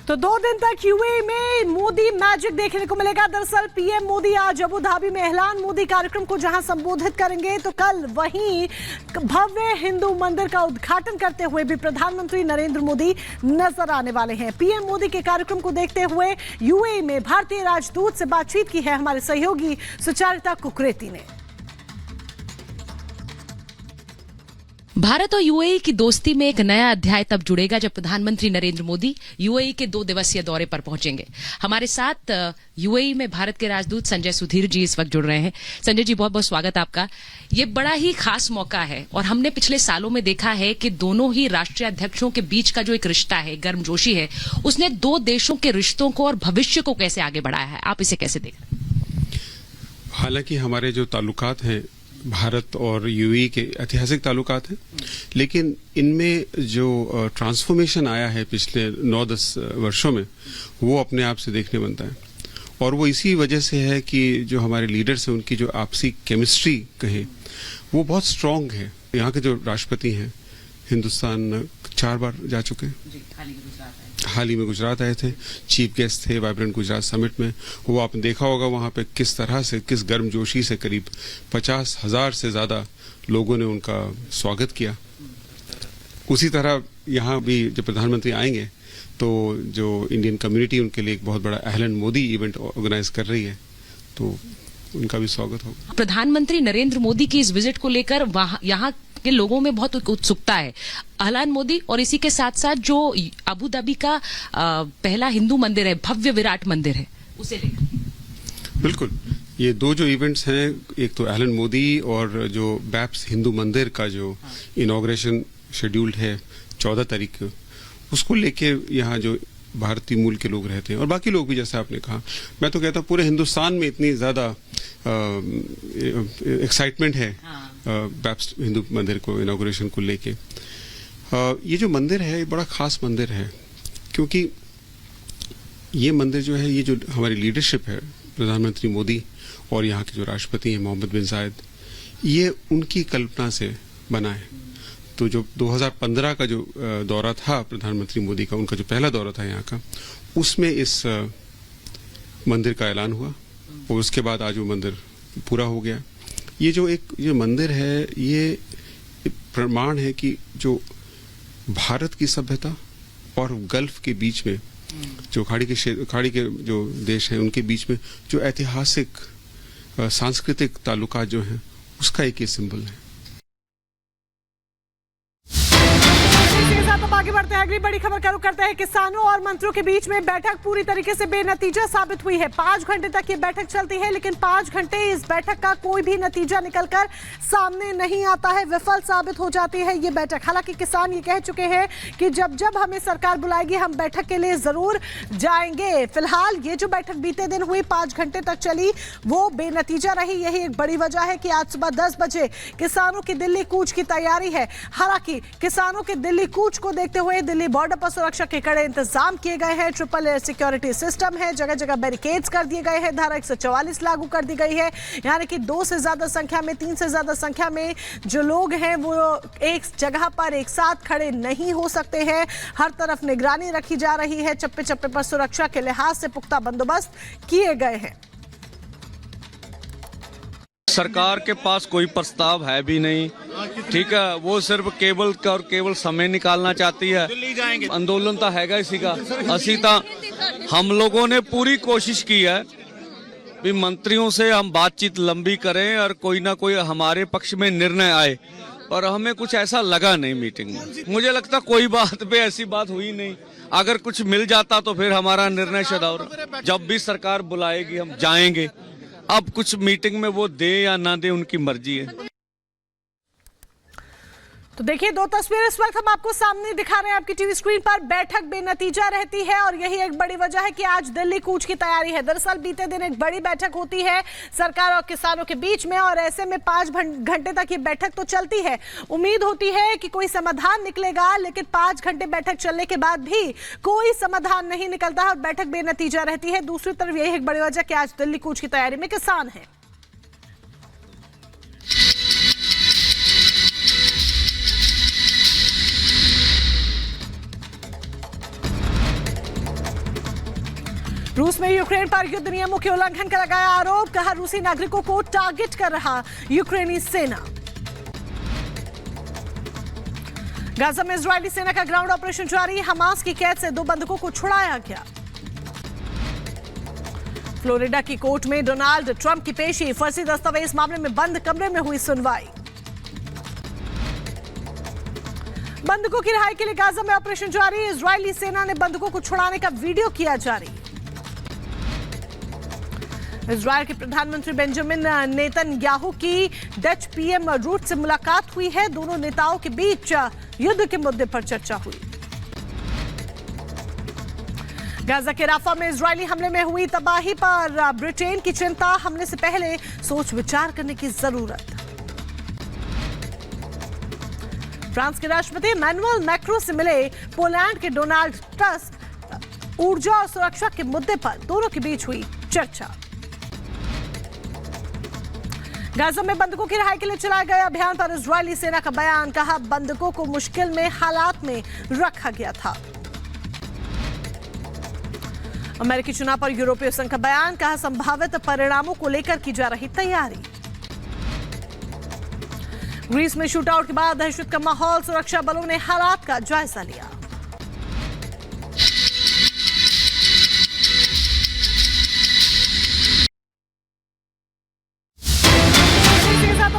तो 2 दिन तक यूएई में मोदी मैजिक देखने को मिलेगा। दरअसल पीएम मोदी आज अबू धाबी में ऐलान मोदी कार्यक्रम को जहां संबोधित करेंगे, तो कल वहीं भव्य हिंदू मंदिर का उद्घाटन करते हुए भी प्रधानमंत्री नरेंद्र मोदी नजर आने वाले हैं। पीएम मोदी के कार्यक्रम को देखते हुए यूएई में भारतीय राजदूत से बातचीत की है हमारे सहयोगी सुचारिता कुकरेती ने। भारत और यूएई की दोस्ती में एक नया अध्याय तब जुड़ेगा जब प्रधानमंत्री नरेंद्र मोदी यूएई के 2 दिवसीय दौरे पर पहुंचेंगे। हमारे साथ यूएई में भारत के राजदूत संजय सुधीर जी इस वक्त जुड़ रहे हैं। संजय जी, बहुत बहुत स्वागत आपका। ये बड़ा ही खास मौका है और हमने पिछले सालों में देखा है कि दोनों ही राष्ट्रीय अध्यक्षों के बीच का जो एक रिश्ता है, गर्मजोशी है, उसने 2 देशों के रिश्तों को और भविष्य को कैसे आगे बढ़ाया है। आप इसे कैसे देख रहे हैं? हालांकि हमारे जो ताल्लुकात हैं भारत और यूएई के ऐतिहासिक ताल्लुकात हैं, लेकिन इनमें जो ट्रांसफॉर्मेशन आया है पिछले 9-10 वर्षों में, वो अपने आप से देखने बनता है। और वो इसी वजह से है कि जो हमारे लीडर्स हैं उनकी जो आपसी केमिस्ट्री कहें वो बहुत स्ट्रांग है। यहाँ के जो राष्ट्रपति हैं हिंदुस्तान 4 बार जा चुके हैं, हाल ही में गुजरात आए थे, चीफ गेस्ट थे वाइब्रेंट गुजरात समिट में। वो आपने देखा होगा वहाँ पे किस तरह से, किस गर्मजोशी से करीब 50,000 से ज़्यादा लोगों ने उनका स्वागत किया। उसी तरह यहाँ भी जब प्रधानमंत्री आएंगे तो जो इंडियन कम्युनिटी उनके लिए एक बहुत बड़ा अहलन मोदी इवेंट ऑर्गेनाइज कर रही है, तो उनका भी स्वागत होगा। प्रधानमंत्री नरेंद्र मोदी की इस विजिट को लेकर यहाँ के लोगों में बहुत उत्सुकता है। अहलान मोदी और इसी के साथ साथ जो अबू धाबी का पहला हिंदू मंदिर है, भव्य विराट मंदिर है, उसे लेकर। बिल्कुल, ये 2 जो इवेंट्स हैं, एक तो अहलन मोदी और जो बैप्स हिंदू मंदिर का जो इनॉग्रेशन शेड्यूल्ड है 14 तारीख को, उसको लेके यहाँ जो भारतीय मूल के लोग रहते हैं और बाकी लोग भी, जैसे आपने कहा, मैं तो कहता हूँ पूरे हिंदुस्तान में इतनी ज्यादा एक्साइटमेंट है बैप्स हिंदू मंदिर को इनॉग्रेशन को लेके। ये जो मंदिर है ये बड़ा खास मंदिर है, क्योंकि ये मंदिर जो है, ये जो हमारी लीडरशिप है, प्रधानमंत्री मोदी और यहाँ के जो राष्ट्रपति हैं मोहम्मद बिन जायद, ये उनकी कल्पना से बना है। तो जो 2015 का जो दौरा था प्रधानमंत्री मोदी का, उनका जो पहला दौरा था यहाँ का, उसमें इस मंदिर का ऐलान हुआ और उसके बाद आज वो मंदिर पूरा हो गया। ये जो ये मंदिर है, ये प्रमाण है कि जो भारत की सभ्यता और गल्फ के बीच में, जो खाड़ी के जो देश हैं उनके बीच में जो ऐतिहासिक सांस्कृतिक ताल्लुकात जो हैं, उसका एक ये सिंबल है। अब आगे बढ़ते हैं, अगली बड़ी खबर का रुख करते हैं। किसानों और मंत्रियों के बीच में बैठक पूरी तरीके से बेनतीजा साबित हुई है। 5 घंटे तक ये बैठक चलती है, लेकिन 5 घंटे इस बैठक का कोई भी नतीजा निकलकर सामने नहीं आता है, विफल साबित हो जाती है ये बैठक। हालांकि किसान ये कह चुके हैं कि जब जब हमें सरकार बुलाएगी हम बैठक के लिए जरूर जाएंगे। फिलहाल ये जो बैठक बीते दिन हुई, 5 घंटे तक चली, वो बेनतीजा रही। यही एक बड़ी वजह है कि आज सुबह 10 बजे किसानों की दिल्ली कूच की तैयारी है। हालांकि किसानों के दिल्ली कूच को देखते हुए दिल्ली बॉर्डर पर सुरक्षा के कड़े इंतजाम किए गए हैं। ट्रिपल एयर सिक्योरिटी सिस्टम है, जगह जगह बैरिकेड्स कर दिए गए हैं, धारा 144 लागू कर दी गई है। यानी कि 2 से ज्यादा संख्या में, 3 से ज्यादा संख्या में जो लोग हैं वो एक जगह पर एक साथ खड़े नहीं हो सकते हैं। हर तरफ निगरानी रखी जा रही है, चप्पे चप्पे पर सुरक्षा के लिहाज से पुख्ता बंदोबस्त किए गए हैं। सरकार के पास कोई प्रस्ताव है भी नहीं, ठीक है, वो सिर्फ केवल और केवल समय निकालना चाहती है। आंदोलन तो हैगा इसी का, असी तो हम लोगों ने पूरी कोशिश की है भी मंत्रियों से हम बातचीत लंबी करें और कोई ना कोई हमारे पक्ष में निर्णय आए, और हमें कुछ ऐसा लगा नहीं मीटिंग में। मुझे लगता कोई बात पे ऐसी बात हुई नहीं। अगर कुछ मिल जाता तो फिर हमारा निर्णय शदाउर, जब भी सरकार बुलाएगी हम जाएंगे। अब कुछ मीटिंग में वो दे या ना दे, उनकी मर्जी है। तो देखिए 2 तस्वीरें इस वक्त हम आपको सामने दिखा रहे हैं आपकी टीवी स्क्रीन पर। बैठक बेनतीजा रहती है और यही एक बड़ी वजह है कि आज दिल्ली कूच की तैयारी है। दरअसल बीते दिन एक बड़ी बैठक होती है सरकार और किसानों के बीच में, और ऐसे में 5 घंटे तक ये बैठक तो चलती है। उम्मीद होती है कि कोई समाधान निकलेगा, लेकिन 5 घंटे बैठक चलने के बाद भी कोई समाधान नहीं निकलता और बैठक बेनतीजा रहती है। दूसरी तरफ यही एक बड़ी वजह कि आज दिल्ली कूच की तैयारी में किसान है। रूस में यूक्रेन पर युद्ध नियमों के उल्लंघन का लगाया आरोप, कहा रूसी नागरिकों को टारगेट कर रहा यूक्रेनी सेना। गाजा में इजरायली सेना का ग्राउंड ऑपरेशन जारी, हमास की कैद से 2 बंधकों को छुड़ाया गया। फ्लोरिडा की कोर्ट में डोनाल्ड ट्रंप की पेशी, फर्जी दस्तावेज मामले में बंद कमरे में हुई सुनवाई। बंधकों की रिहाई के लिए गाजा में ऑपरेशन जारी, इजरायली सेना ने बंधकों को छुड़ाने का वीडियो किया जारी। इजरायल के प्रधानमंत्री बेंजामिन नेतन्याहू की डच पीएम रूट से मुलाकात हुई है, दोनों नेताओं के बीच युद्ध के मुद्दे पर चर्चा हुई। गाजा के राफा में इजरायली हमले में हुई तबाही पर ब्रिटेन की चिंता, हमले से पहले सोच विचार करने की जरूरत। फ्रांस के राष्ट्रपति इमैनुअल मैक्रों से मिले पोलैंड के डोनाल्ड टस्क, ऊर्जा और सुरक्षा के मुद्दे पर दोनों के बीच हुई चर्चा। गाजा में बंधकों की रिहाई के लिए चलाए गए अभियान पर इजरायली सेना का बयान, कहा बंधकों को मुश्किल में हालात में रखा गया था। अमेरिकी चुनाव पर यूरोपीय संघ का बयान, कहा संभावित परिणामों को लेकर की जा रही तैयारी। ग्रीस में शूटआउट के बाद दहशत का माहौल, सुरक्षा बलों ने हालात का जायजा लिया।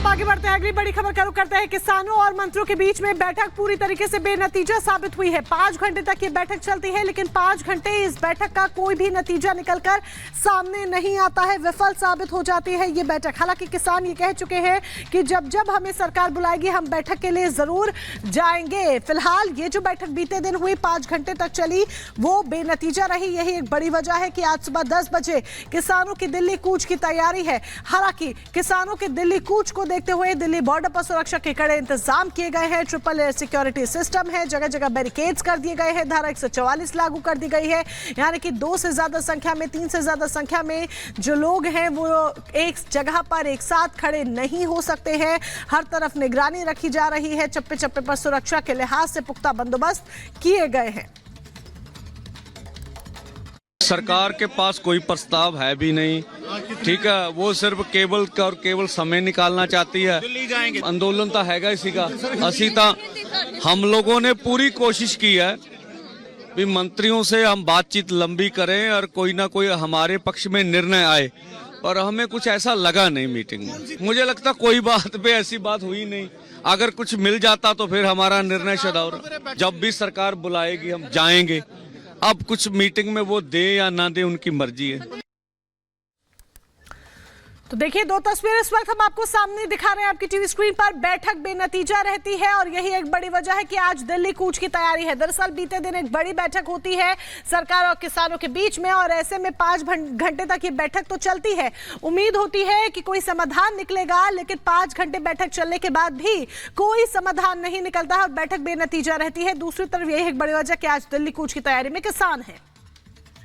आगे बढ़ते हैं, अगली बड़ी खबर का रुख करते हैं। किसानों और मंत्रियों के बीच में बैठक पूरी तरीके से बेनतीजा साबित हुई है। 5 घंटे तक ये बैठक चलती है, लेकिन 5 घंटे इस बैठक का कोई भी नतीजा निकलकर सामने नहीं आता है, विफल साबित हो जाती है ये बैठक। हालांकि किसान ये कह चुके हैं कि जब जब हमें सरकार बुलाएगी हम बैठक के लिए जरूर जाएंगे। फिलहाल ये जो बैठक बीते दिन हुई 5 घंटे तक चली, वो बेनतीजा रही। यही एक बड़ी वजह है कि आज सुबह 10 बजे किसानों की दिल्ली कूच की तैयारी है। हालांकि किसानों के दिल्ली कूच को देखते हुए दिल्ली बॉर्डर पर सुरक्षा के कड़े इंतजाम किए गए हैं। ट्रिपल एयर सिक्योरिटी सिस्टम है, जगह जगह बैरिकेड्स कर दिए गए हैं, धारा 144 लागू कर दी गई है। यानी कि 2 से ज्यादा संख्या में, 3 से ज्यादा संख्या में जो लोग हैं वो एक जगह पर एक साथ खड़े नहीं हो सकते हैं। हर तरफ निगरानी रखी जा रही है, चप्पे चप्पे पर सुरक्षा के लिहाज से पुख्ता बंदोबस्त किए गए हैं। सरकार के पास कोई प्रस्ताव है भी नहीं, ठीक है, वो सिर्फ केवल और केवल समय निकालना चाहती है। आंदोलन तो हैगा इसी का, असी तो हम लोगों ने पूरी कोशिश की है भी मंत्रियों से हम बातचीत लंबी करें और कोई ना कोई हमारे पक्ष में निर्णय आए, और हमें कुछ ऐसा लगा नहीं मीटिंग में। मुझे लगता कोई बात पे ऐसी बात हुई नहीं। अगर कुछ मिल जाता तो फिर हमारा निर्णय शदाउर, जब भी सरकार बुलाएगी हम जाएंगे। अब कुछ मीटिंग में वो दे या ना दे उनकी मर्जी है। तो देखिए 2 तस्वीरें इस वक्त हम आपको सामने दिखा रहे हैं आपकी टीवी स्क्रीन पर। बैठक बेनतीजा रहती है और यही एक बड़ी वजह है कि आज दिल्ली कूच की तैयारी है। दरअसल बीते दिन एक बड़ी बैठक होती है सरकार और किसानों के बीच में, और ऐसे में 5 घंटे तक ये बैठक तो चलती है। उम्मीद होती है कि कोई समाधान निकलेगा, लेकिन 5 घंटे बैठक चलने के बाद भी कोई समाधान नहीं निकलता है और बैठक बेनतीजा रहती है। दूसरी तरफ यही एक बड़ी वजह कि आज दिल्ली कूच की तैयारी में किसान है।